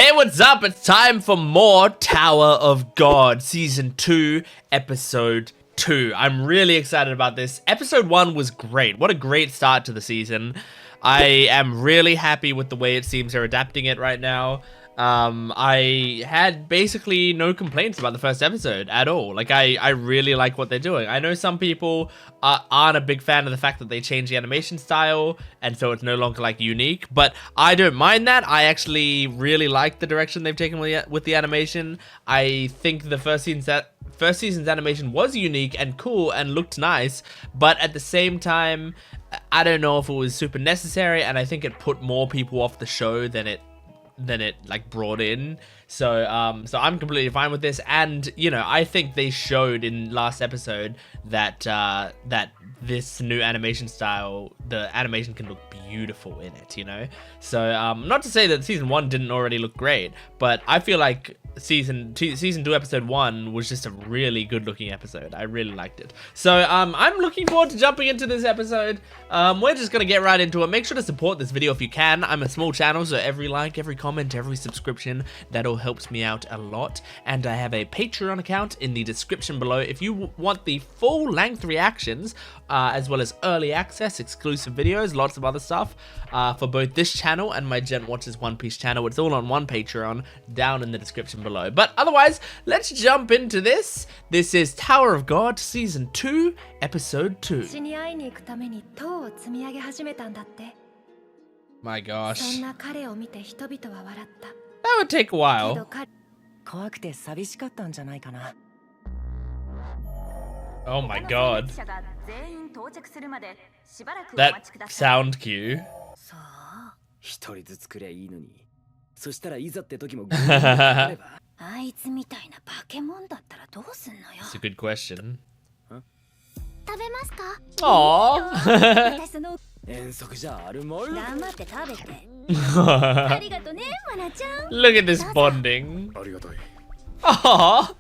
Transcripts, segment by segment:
Hey, what's up? It's time for more Tower of God Season 2, Episode 2. I'm really excited about this. Episode 1 was great. What a great start to the season. I am really happy with the way it seems they're adapting it right now. I had basically no complaints about the first episode at all. Like, I really like what they're doing. I know some people aren't a big fan of the fact that they changed the animation style, and so it's no longer, like, unique, but I don't mind that. I actually really like the direction they've taken with the animation. I think the first season's animation was unique and cool and looked nice, but at the same time, I don't know if it was super necessary, and I think it put more people off the show than it like brought in. So I'm completely fine with this, and you know, I think they showed in last episode that that this new animation style, the animation can look beautiful in it, you know. So not to say that season 1 didn't already look great, but I feel like season 2 episode 1 was just a really good looking episode. I really liked it. So I'm looking forward to jumping into this episode. We're just gonna get right into it. Make sure to support this video if you can. I'm a small channel, so every like, every comment, every subscription, that all helps me out a lot. And I have a Patreon account in the description below if you want the full length reactions, as well as early access, exclusive videos, lots of other stuff for both this channel and my Gent Watches One Piece channel. It's all on one Patreon down in the description below. But otherwise, let's jump into this. This is Tower of God Season 2, Episode 2. My gosh. That would take a while. Oh my god. That sound cue. It's a good question. Aww. Look at this bonding. Aww.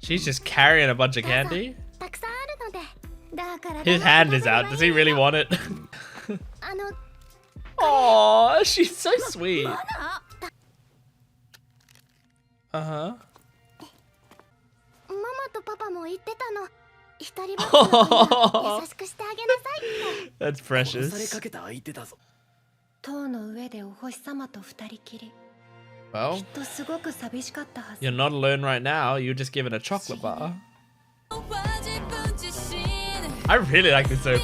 She's just carrying a bunch of candy. His hand is out. Does he really want it? Aww, she's so sweet. Uh-huh. That's precious. Well, you're not alone right now. You're just given a chocolate bar. I really like this OP.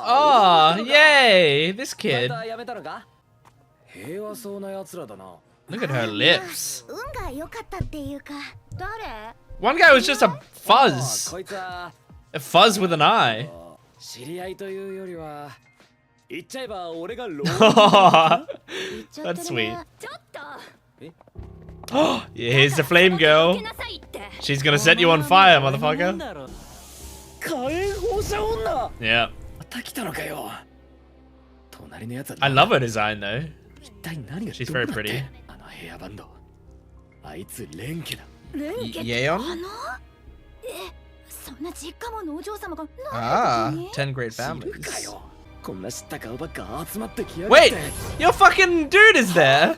Oh, yay! This kid. Look at her lips. One guy was just a fuzz. A fuzz with an eye. That's sweet. Oh, yeah, here's the flame girl. She's gonna set you on fire, motherfucker. Yeah. I love her design though. She's very pretty. Yeon? Ah, 10 great families. Wait, your fucking dude is there.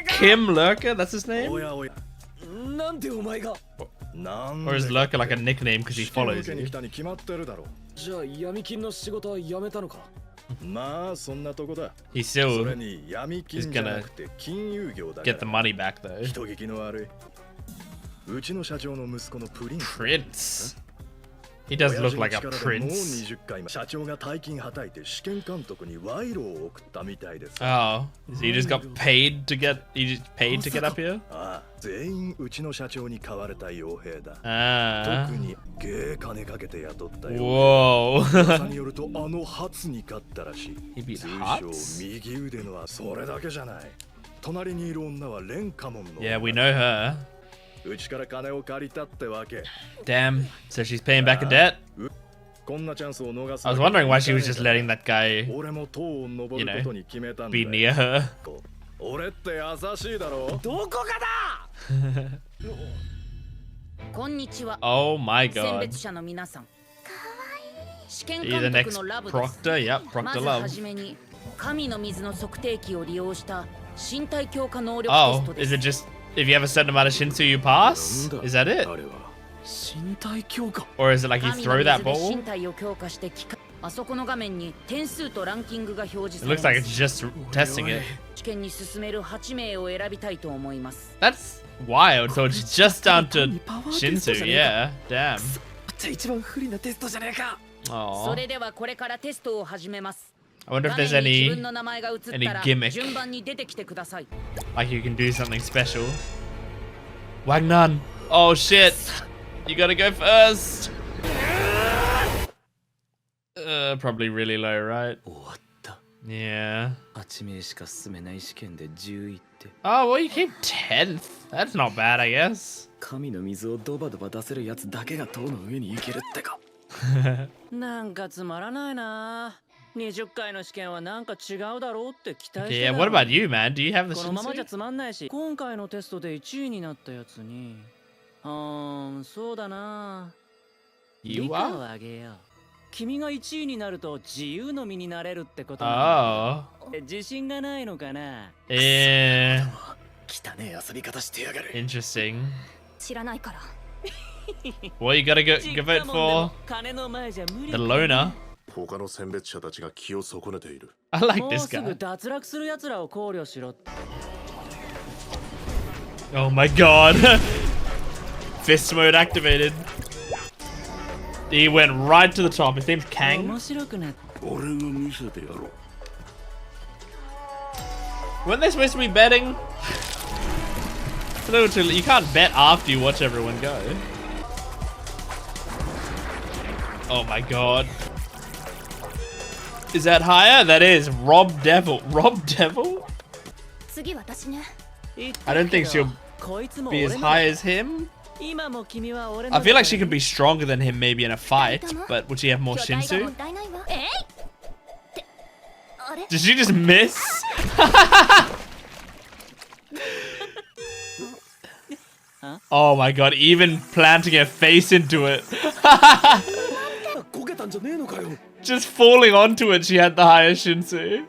Kim Lurker, that's his name? Or is Lurker like a nickname because he follows you? He still is gonna get the money back though. Prince? He does look like a prince. Oh, so he just got paid to get up here? Ah. Whoa. He beat Hearts? Yeah, we know her. Damn, so she's paying back a debt? I was wondering why she was just letting that guy, you know, be near her. Oh my god. You're the next Proctor? Yep, Proctor Love. Oh, is it just if you have a certain amount of shinsu you pass? Is that it? Or is it like you throw that ball? It looks like it's just testing it. That's wild, so it's just down to shinsu, yeah, damn. Aww. I wonder if there's any gimmick. Like you can do something special. Wangnan! Oh shit! You gotta go first! Probably really low, right? Yeah. Oh, well, you came 10th. That's not bad, I guess. Yeah, what about you, man? Do you have the shinsu? You are? Oh. Yeah. Interesting. Well, you gotta go vote for the loner. I like this guy. Oh my god. Fist mode activated. He went right to the top. His name's Kang. Weren't they supposed to be betting? It's a little too late. You can't bet after you watch everyone go. Oh my god. Is that higher? That is. Rob Devil. Rob Devil? I don't think she'll be as high as him. I feel like she could be stronger than him maybe in a fight, but would she have more shinsu? Did she just miss? Oh my god, even planting her face into it. Just falling onto it, she had the highest shinsu.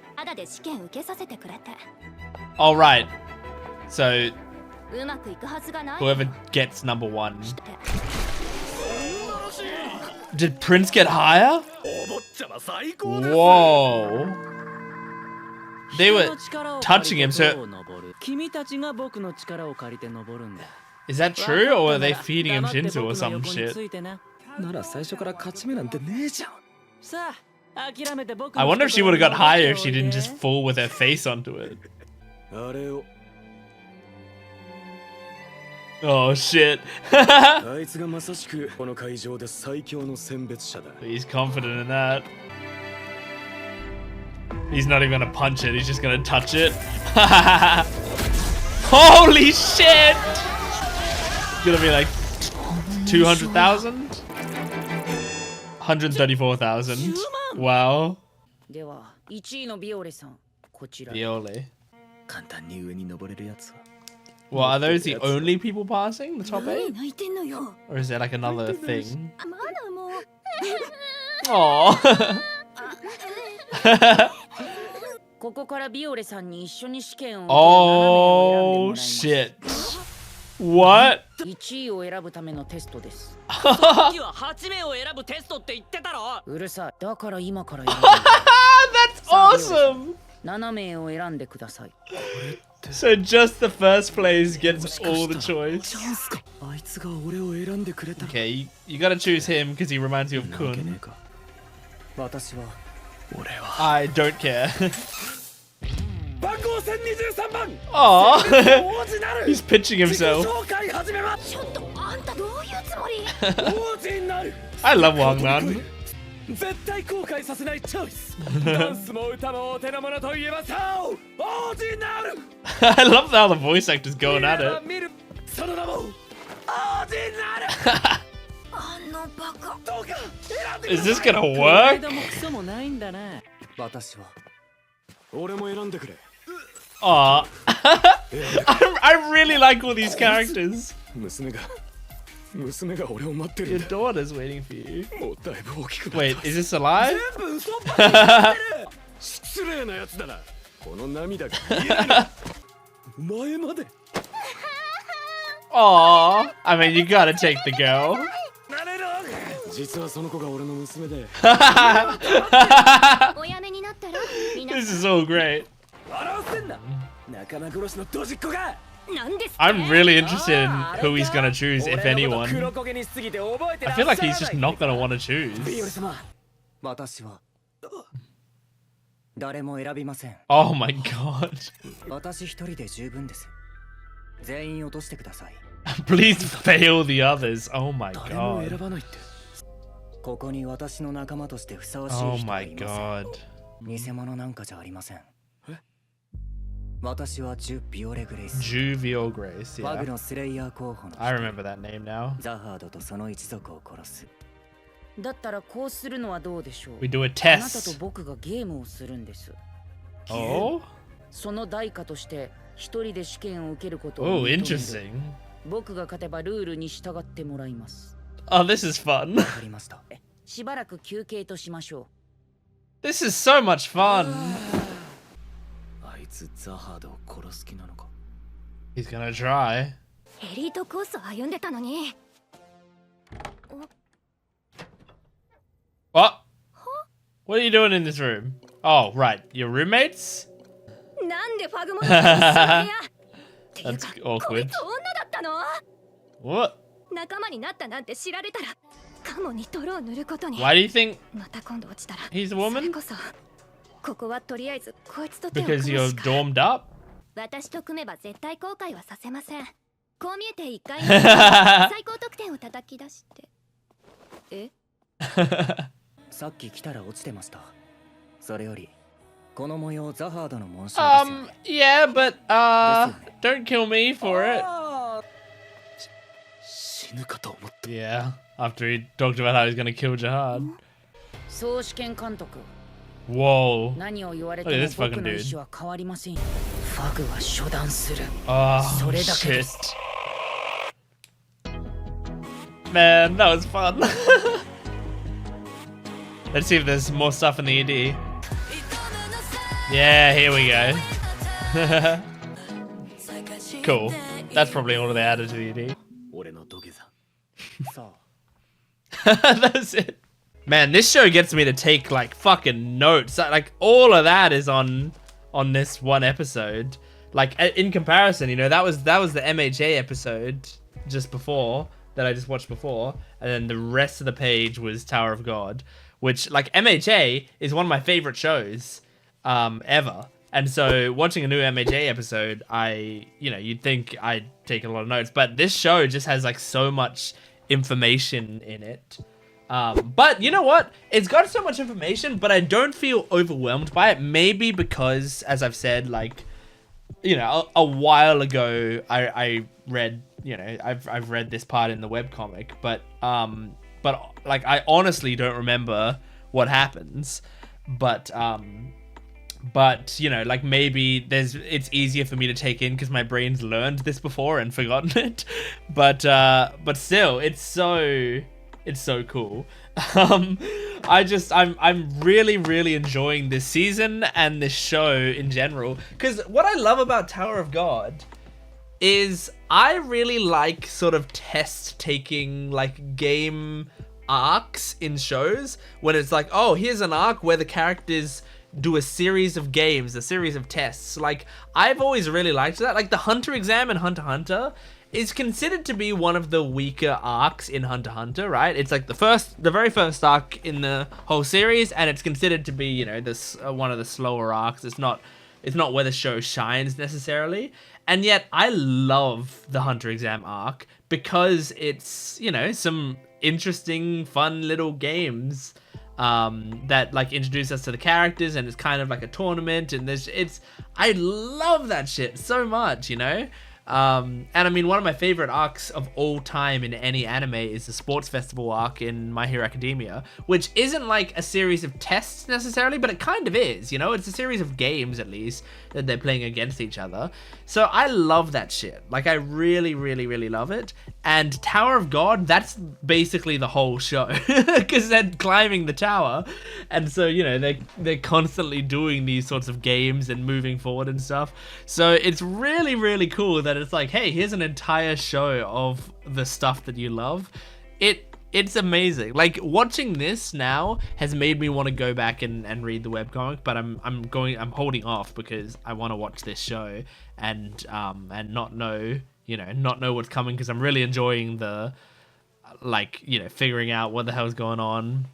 Alright. So, whoever gets number 1. Did Prince get higher? Whoa. They were touching him, so... Is that true, or are they feeding him shinsu or some shit? I wonder if she would have got higher if she didn't just fall with her face onto it. Oh shit. He's confident in that. He's not even gonna punch it, he's just gonna touch it. Holy shit! It's gonna be like 200,000? 134,000. Wow. Viole. Well, are those the only people passing? The top 8? Or is there like another thing? Aww. Oh shit. What? That's awesome! So just the first place gets all the choice. Okay, you gotta choose him because he reminds you of Kun. I don't care. Aww. He's pitching himself. I love Wangnan. I love how the voice actor's going at it. Is this gonna work? Aw. I really like all these characters. 娘が俺を待ってる Your んだ daughter's waiting for you. もうだいぶ大きくなった Wait, is this alive? 全部嘘っぱちになってる失礼なやつだなこの涙が見えないお前まで Aww. I mean, you gotta take the girl. なれろ実はその子が俺の娘で This is all great. 笑わせんな仲間殺しのドジっ子が I'm really interested in who he's gonna choose, if anyone. I feel like he's just not gonna want to choose. 私は誰も選びません Oh my god. 私一人で十分です全員落としてください Please fail the others. Oh my 誰も選 god. ばないってここに私の仲間としてふさわしい Oh 人が my いません god. 偽物なんかじゃありませんえ私はジュ・ビオレ・グレイス Juvial Grace, バグ yeah. のスレイヤー候補の I remember that name now. ザハードとその一族を殺すだったらこうするのはどうでしょう We do a あなたと test. 僕がゲームをするんです Oh? その代価として一人で試験を受けることを Oh, 認める interesting. 僕が勝てばルールに従ってもらいます Oh, this is fun. わかりましたしばらく休憩としましょ This is so much fun. あいつザハードを殺す気なのか He's gonna try. エリートコースを歩んでたのに What? What are you doing in this room? Oh, right. Your roommates? なんでファグモンの一緒の部屋ていう That's か awkward. こいつ女だったの What? 仲間になったなんて知られたらカモに泥を塗ることに Why do you think また今度落ちたら he's a それ woman? こそここはとりあえずこいつと手を組 Because む you're しか dormed up? 私と組めば絶対後悔はさせませんこう見えて1回目最高得点を叩き出してえさっき来たら落ちてましたそれよりこの模様ザハードの紋章ですよね Yeah, but, don't kill me for it. 死ぬかと思った Yeah, after he talked about how he's gonna kill Jihad. う総試験監督 Whoa. 何を言われ Look て at も this fucking 僕の意 dude. 思は変わりませんファグは処断する Oh, それだけで shit. す Man, that was fun. Let's see if there's more stuff in the ED. Yeah, here we go. Cool. That's probably all they added to the ED. 俺の土下座 さ That's it. Man, this show gets me to take like fucking notes. Like all of that is on this one episode. Like in comparison, you know, that was the MHA episode just before that I just watched before, and then the rest of the page was Tower of God, which like MHA is one of my favorite shows ever. And so watching a new MHA episode, you'd think I'd take a lot of notes, but this show just has like so much information in it. But you know what? It's got so much information, but I don't feel overwhelmed by it. Maybe because, as I've said, like, you know, a while ago, I read, you know, I've read this part in the webcomic, but like, I honestly don't remember what happens. But you know, like maybe it's easier for me to take in because my brain's learned this before and forgotten it. But still, it's so cool. I'm really enjoying this season and this show in general, because what I love about Tower of God is I really like sort of test taking like game arcs in shows when it's like, oh, here's an arc where the characters do a series of games, a series of tests. Like, I've always really liked that. Like the Hunter exam in Hunter x Hunter is considered to be one of the weaker arcs in Hunter x Hunter, right? It's like the very first arc in the whole series, and it's considered to be, you know, this one of the slower arcs. It's not where the show shines necessarily. And yet I love the Hunter exam arc because it's, you know, some interesting, fun little games that like introduce us to the characters, and it's kind of like a tournament, and I love that shit so much, you know. And I mean, one of my favorite arcs of all time in any anime is the sports festival arc in My Hero Academia, which isn't like a series of tests necessarily, but it kind of is, you know? It's a series of games, at least, that they're playing against each other. So I love that shit. Like, I really, really, really love it. And Tower of God, that's basically the whole show, because they're climbing the tower. And so, you know, they're constantly doing these sorts of games and moving forward and stuff. So it's really, really cool that it's like, hey, here's an entire show of the stuff that you love. It's amazing. Like, watching this now has made me want to go back and read the webcomic, but I'm holding off because I want to watch this show and not know, you know, not know what's coming, because I'm really enjoying the, like, you know, figuring out what the hell's going on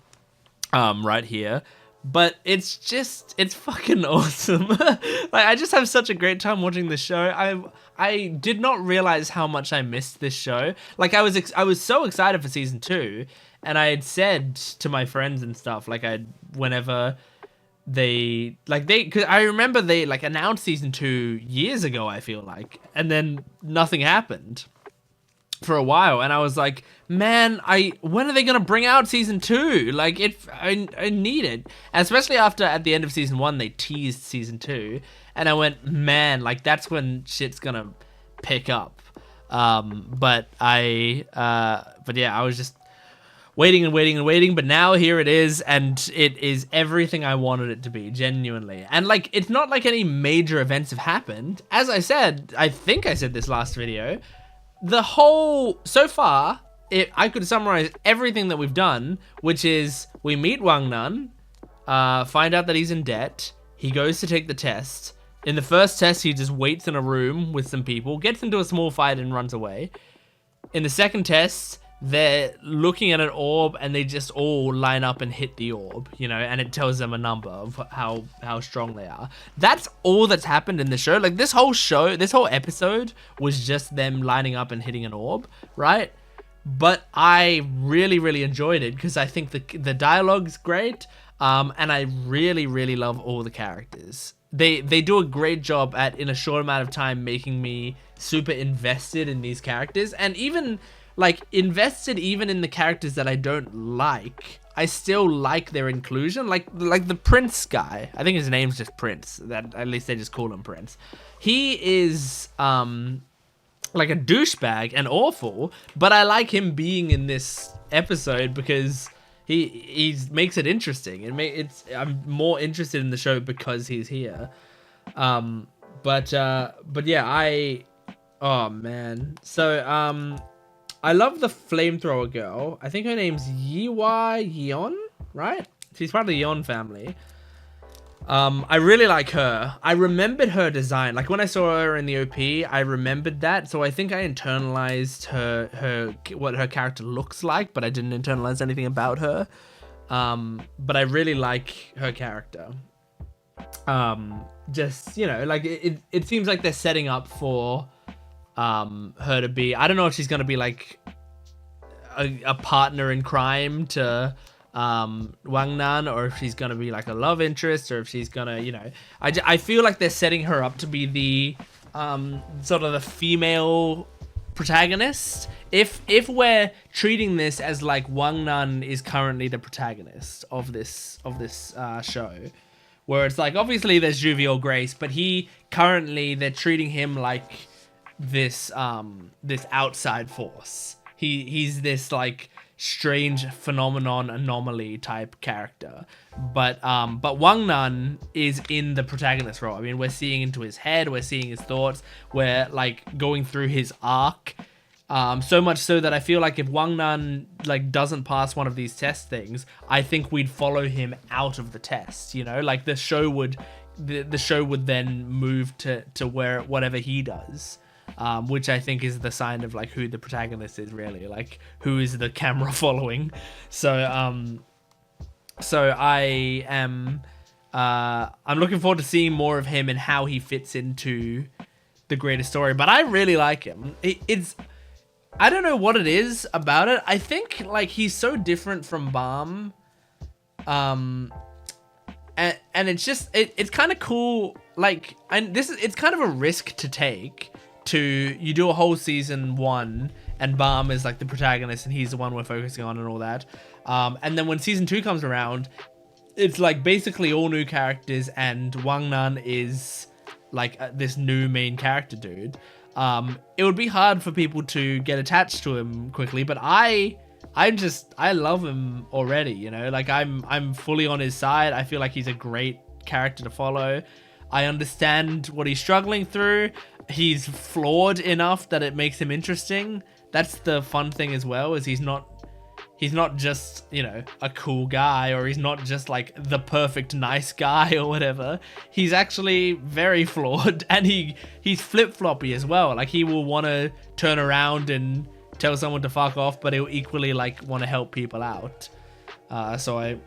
right here. But it's fucking awesome. Like, I just have such a great time watching this show. I did not realize how much I missed this show. Like, I was so excited for season 2, and I had said to my friends and stuff, like, whenever because I remember they like announced season 2 years ago, I feel like, and then nothing happened for a while, and I was like, man, when are they gonna bring out season 2? Like, I need it, and especially after at the end of season 1 they teased season 2, and I went, man, like, that's when shit's gonna pick up. But yeah, I was just waiting and waiting and waiting, but now here it is, and it is everything I wanted it to be, genuinely. And like, it's not like any major events have happened. As I said, I think I said this last video, so far, I could summarize everything that we've done, which is we meet Wangnan, find out that he's in debt, he goes to take the test. In the first test, he just waits in a room with some people, gets into a small fight and runs away. In the second test, they're looking at an orb and they just all line up and hit the orb, you know, and it tells them a number of how strong they are. That's all that's happened in the show. Like, this whole episode was just them lining up and hitting an orb, right? But I really, really enjoyed it because I think the dialogue's great, and I really, really love all the characters. They do a great job at, in a short amount of time, making me super invested in these characters, and even like invested even in the characters that I don't like. I still like their inclusion, like the Prince guy. I think his name's just Prince. That at least they just call him Prince. He is like a douchebag and awful, but I like him being in this episode because he makes it interesting. I'm more interested in the show because he's here. But yeah, oh man. So I love the flamethrower girl. I think her name's Yeon, right? She's part of the Yeon family. I really like her. I remembered her design. Like, when I saw her in the OP, I remembered that. So I think I internalized what her character looks like, but I didn't internalize anything about her. But I really like her character. Just, you know, like, it seems like they're setting up for her to be, I don't know if she's gonna be like a partner in crime to Wangnan, or if she's gonna be like a love interest, or if she's gonna, you know, I feel like they're setting her up to be the sort of the female protagonist. If we're treating this as like Wangnan is currently the protagonist of this show, where it's like, obviously there's Jovial Grace, but they're treating him like this outside force. He's this like strange phenomenon, anomaly type character, but Wangnan is in the protagonist role. I mean, we're seeing into his head, we're seeing his thoughts, we're like going through his arc, so much so that I feel like if Wangnan like doesn't pass one of these test things, I think we'd follow him out of the test, you know, like the show would then move to where whatever he does. Which I think is the sign of like who the protagonist is, really, like who is the camera following. So I am I'm looking forward to seeing more of him and how he fits into the greater story. But I really like him. I don't know what it is about it. I think like he's so different from Balm, and it's just it's kind of cool. Like, and it's kind of a risk to take to, you do a whole season 1 and Balm is like the protagonist and he's the one we're focusing on and all that. And then when season 2 comes around, it's like basically all new characters and Wangnan is like this new main character dude. It would be hard for people to get attached to him quickly, but I love him already, you know, like I'm fully on his side. I feel like he's a great character to follow. I understand what he's struggling through. He's flawed enough that it makes him interesting. That's the fun thing as well, is he's not just, you know, a cool guy, or he's not just like the perfect nice guy or whatever. He's actually very flawed, and he's flip-floppy as well. Like, he will want to turn around and tell someone to fuck off, but he'll equally like want to help people out. So I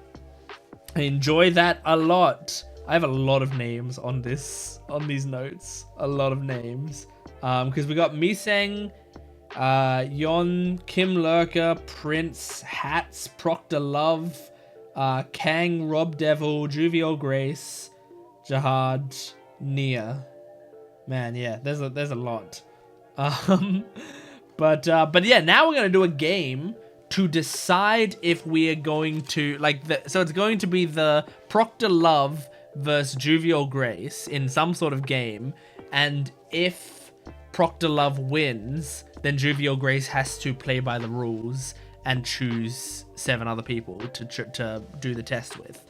enjoy that a lot. I have a lot of names on these notes. A lot of names. Because we got Miseng, Yeon, Kim Lurker, Prince, Hats, Proctor Love, Kang, Rob Devil, Juvial Grace, Jihad, Nia. Man, yeah, there's a lot. But yeah, now we're gonna do a game to decide if we are going to so it's going to be the Proctor Love versus Juvial Grace in some sort of game, and if Proctor Love wins, then Juvial Grace has to play by the rules and choose 7 other people to do the test with.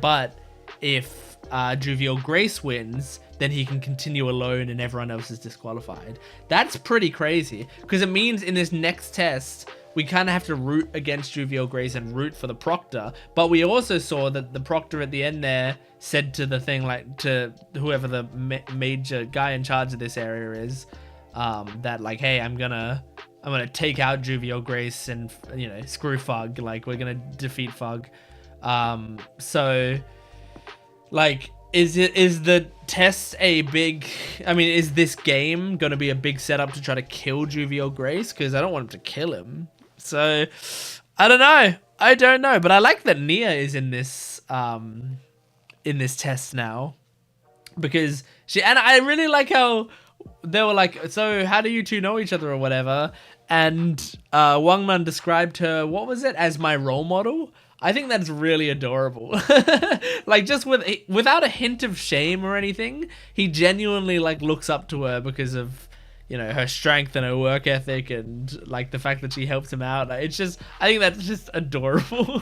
But if Juvial Grace wins, then he can continue alone and everyone else is disqualified. That's pretty crazy, because it means in this next test, we kind of have to root against Juvial Grace and root for the Proctor. But we also saw that the Proctor at the end there said to the thing, like, to whoever the major guy in charge of this area is, that like, hey, I'm gonna take out Juvial Grace and, you know, screw Fug. Like, we're gonna defeat Fug. So, like, is the test a big... I mean, is this game gonna be a big setup to try to kill Juvial Grace? Because I don't want him to kill him. So, I don't know. But I like that Nia is in this test now. Because and I really like how they were like, so how do you two know each other or whatever? And Wangnan described her, what was it, as my role model? I think that's really adorable. Like, just without a hint of shame or anything, he genuinely like looks up to her because of, you know, her strength and her work ethic and like the fact that she helps him out. It's just, I think that's just adorable.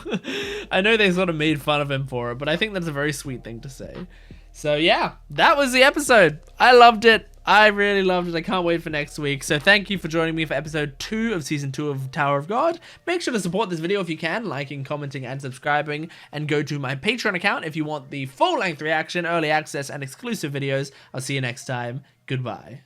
I know they sort of made fun of him for it, but I think that's a very sweet thing to say. So yeah, that was the episode. I loved it. I really loved it. I can't wait for next week. So thank you for joining me for episode 2 of season 2 of Tower of God. Make sure to support this video if you can, liking, commenting, and subscribing, and go to my Patreon account if you want the full-length reaction, early access, and exclusive videos. I'll see you next time. Goodbye.